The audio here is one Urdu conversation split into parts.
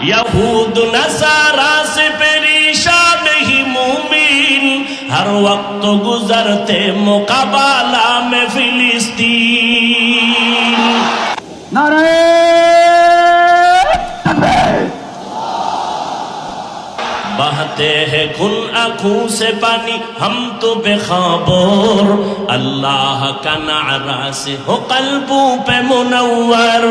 یہود نصارا سے پریشان ہی مومن ہر وقت گزرتے مقابلہ میں فلسطین. نعرہ بہتے ہیں خون آنکھوں سے پانی ہم تو بے خبر، اللہ کا نعرہ سے ہو قلبوں پہ منور،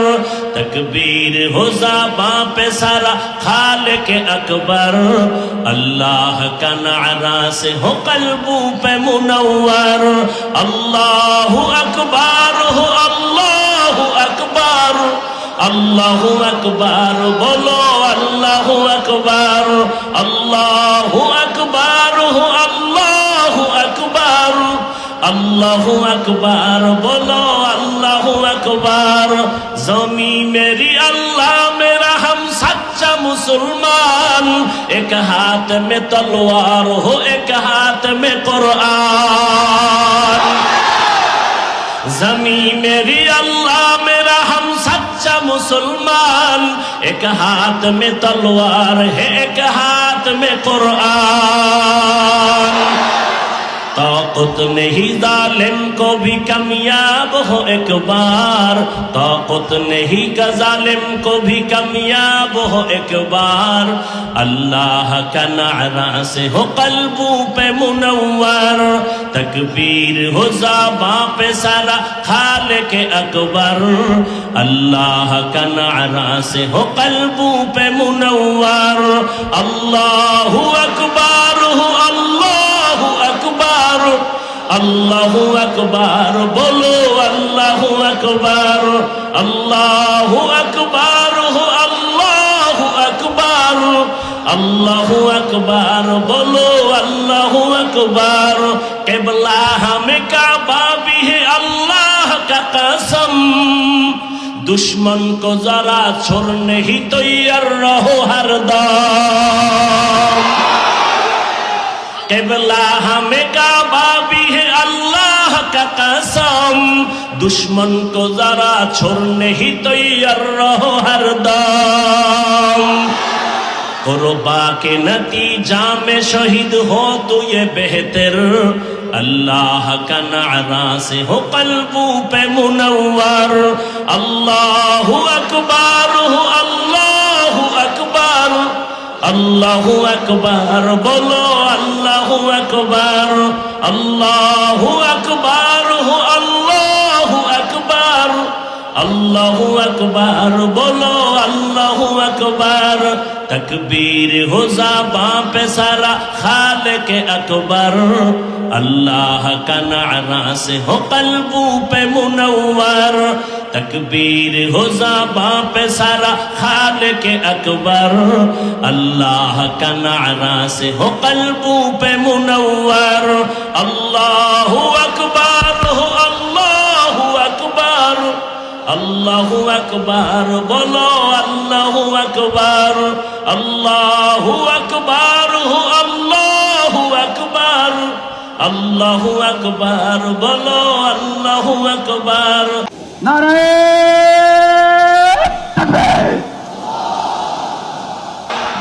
تکبیر ہو زباں پہ سارا خالق اکبر، اللہ کا نعرہ سے ہو قلبوں پہ منور. اللہ اکبر ہو اللہ اکبر، اللہ اکبر بولو اللہ اکبر، اللہ اکبر ہو اللہ اکبر، اللہ اکبر بولو اللہ اکبر. زمین میری اللہ میرا ہم سچا مسلمان، ایک ہاتھ میں تلوار ہو ایک ہاتھ میں قرآن. زمین میری اللہ میرا ہم سچا مسلمان، ایک ہاتھ میں تلوار ہے ایک ہاتھ میں قرآن. طاقت نہیں ظالم کو بھی کامیاب ہو ایک بار، طاقت نہیں کا ظالم کو بھی کامیاب ہو ایک بار. اللہ کا نعرہ سے ہو قلبوں پہ منور، تکبیر ہو زباں پہ سارا خالق اکبر، اللہ کا نعرہ سے ہو قلبوں پہ منور. اللہ اکبر ہو اللہ اکبر، اللہ اکبر بولو اللہ اکبر، اللہ اکبر ہو اللہ اکبر، اللہ اکبر بولو اللہ اکبر. قبلہ ہمیں کعبہ بھی ہے اللہ کا قسم، دشمن کو ذرا چھوڑنے ہی تیار رہو ہر دم. قبلہ ہمیں کعبہ بھی ہے اللہ کا قسم، دشمن کو ذرا چھوڑنے ہی تیار رہو ہر دم. قربا کے نتیجہ میں شہید ہو تو یہ بہتر، اللہ کا نعرہ سے ہو قلبوں پہ منور. اللہ اکبر ہو اللہ اکبر، اللہ اکبر بولو اللہ اکبر، اللہ اکبر ہو اللہ اکبر، اللہ اکبر بولو اللہ اکبر. تکبیر ہو زباں پہ سارا خالق اکبر، اللہ کا نعرہ سے ہو قلبوں پہ منور، تکبیر ہو زباں پہ سارا خالق اکبر، اللہ کا نعرہ سے ہو قلبوں پہ منور. اللہ اکبر ہو اللہ اکبر، اللہ اکبر بولو اللہ اکبر، اللہ اکبر ہو اللہ اکبر، اللہ اکبر بولو اللہ اکبر. نعرہ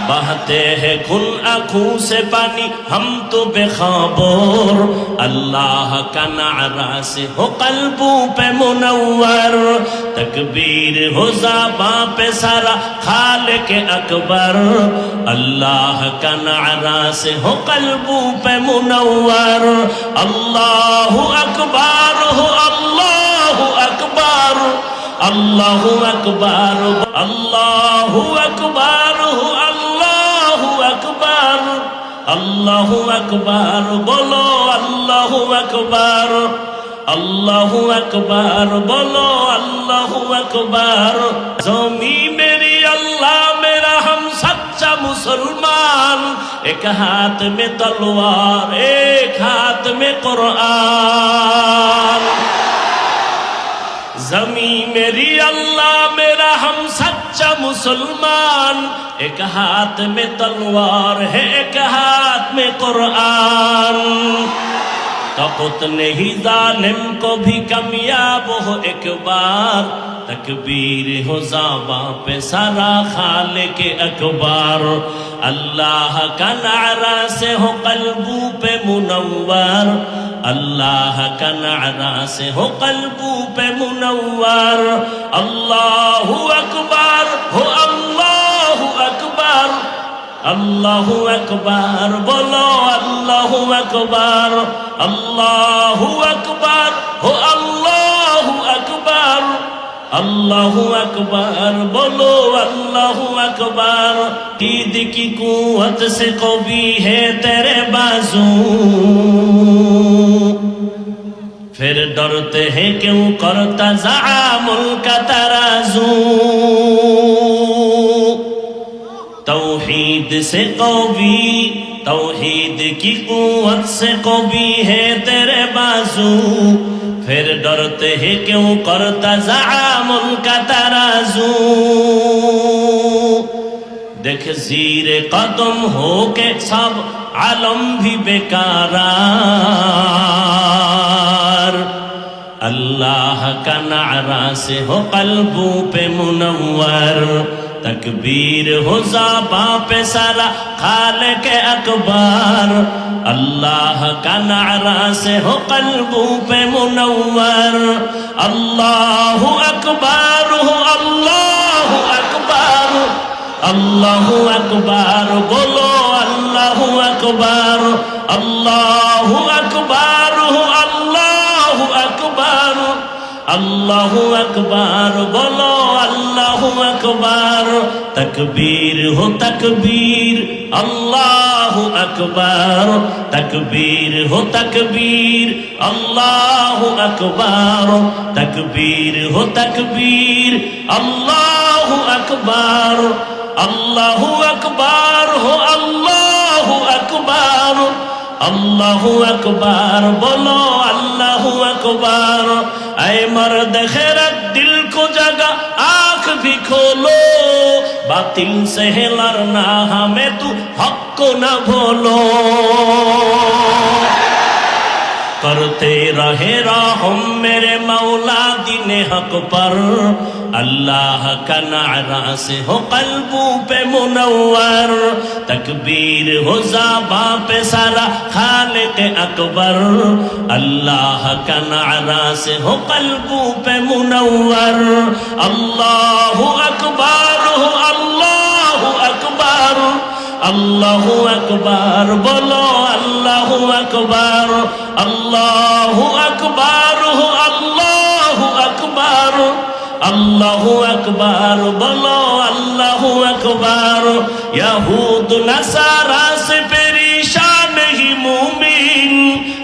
بہتے ہیں خون آنکھوں سے پانی ہم تو بے خبر، اللہ کا نعرہ سے ہو قلبوں پہ منور، تکبیر ہو زباں پہ سارا خالق اکبر، اللہ کا نعرہ سے ہو قلبوں پہ منور. اللہ اکبر ہو اللہ اکبر، اللہ اکبر، اللہ اکبر ہو اللہ اکبر، اللہ اکبر بولو اللہ اکبر، اللہ اکبر بولو اللہ اکبر. زمین میری اللہ میرا ہم سچا مسلمان، ایک ہاتھ میں تلوار ایک ہاتھ میں قرآن. زمین میری اللہ میرا ہم سچا مسلمان، ایک ہاتھ میں تلوار ہے ایک ہاتھ میں قرآن. طاقت نہیں ظالم کو بھی کامیاب ہو ایک بار تکبیر ہو زباں پہ سارا خالق اکبر اللہ کا نعرہ سے ہو قلبوں پہ منور اللہ کا نعرہ سے ہو قلبوں پہ منور اللہ اکبر ہو اللہ اکبر اللہ اکبر بولو اللہ اکبر اللہ اکبر ہو اللہ اکبر اللہ اکبر بولو اللہ اکبر عید کی قوت سے قوی ہے تیرے بازو پھر ڈرتے ہیں کیوں کرتا زعامل کا ترازو توحید سے قوی توحید کی قوت سے قوی ہے تیرے بازو پھر ڈرتے ہیں کیوں کرتا زعامل کا ترازو دیکھ زیر قدم ہو کے سب عالم بھی بیکارار اللہ کا نعرہ سے ہو قلبوں پہ منور تکبیر ہو زباں پہ سارا خالق اکبر اللہ کا نعرہ سے ہو قلبوں پہ منور اللہ اکبر ہو اللہ اکبر اللہ اکبر بولو اللہ اکبر اللہ اکبر ہو اللہ اکبر اللہ اکبر بولو اللہ اکبر تکبیر ہو تکبیر اللہ اکبر تکبیر ہو تکبیر اللہ اکبر تکبیر ہو تکبیر اللہ اکبر اللہ اکبر ہو اللہ اکبر اللہ اکبر بولو اللہ اکبر اے مرد خیرت دل کو جگہ آنکھ بھی کھولو باطل سے ہے لڑنا ہمیں تو حق کو نہ بھولو کرتے رہے رحم میرے مولا دین حق پر اللہ کا نعرہ سے ہو قلبوں پہ منور تکبیر ہو زباں پہ سارا خالق اکبر اللہ کا نعرہ سے ہو قلبوں پہ منور اللہ اکبر ہو اللہ اکبر اللہ اکبر بولو اللہ اکبر اللہ اکبر ہو اللہ اکبر اللہ اکبر بولو اللہ اکبر یہود نصارا سے پریشان ہی مومن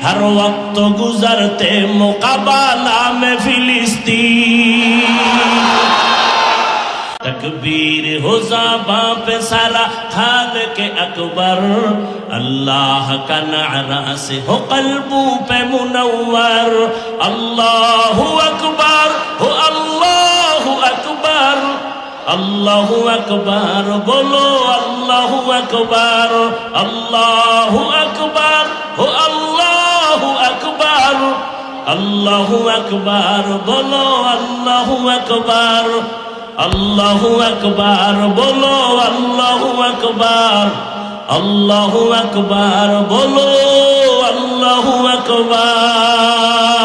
ہر وقت گزرتے مقابلہ میں فلسطین تکبیر ہو زباں پہ سارا خالق اکبر اللہ کا نعرہ سے ہو قلبوں پہ منور اللہ اکبر ہو اللہ اکبر اللہ اکبر بولو اللہ اکبر اللہ اکبر ہو اللہ اکبر اللہ اکبر بولو اللہ اکبر اللہ اکبر بولو اللہ اکبر اللہ اکبر بولو اللہ اکبر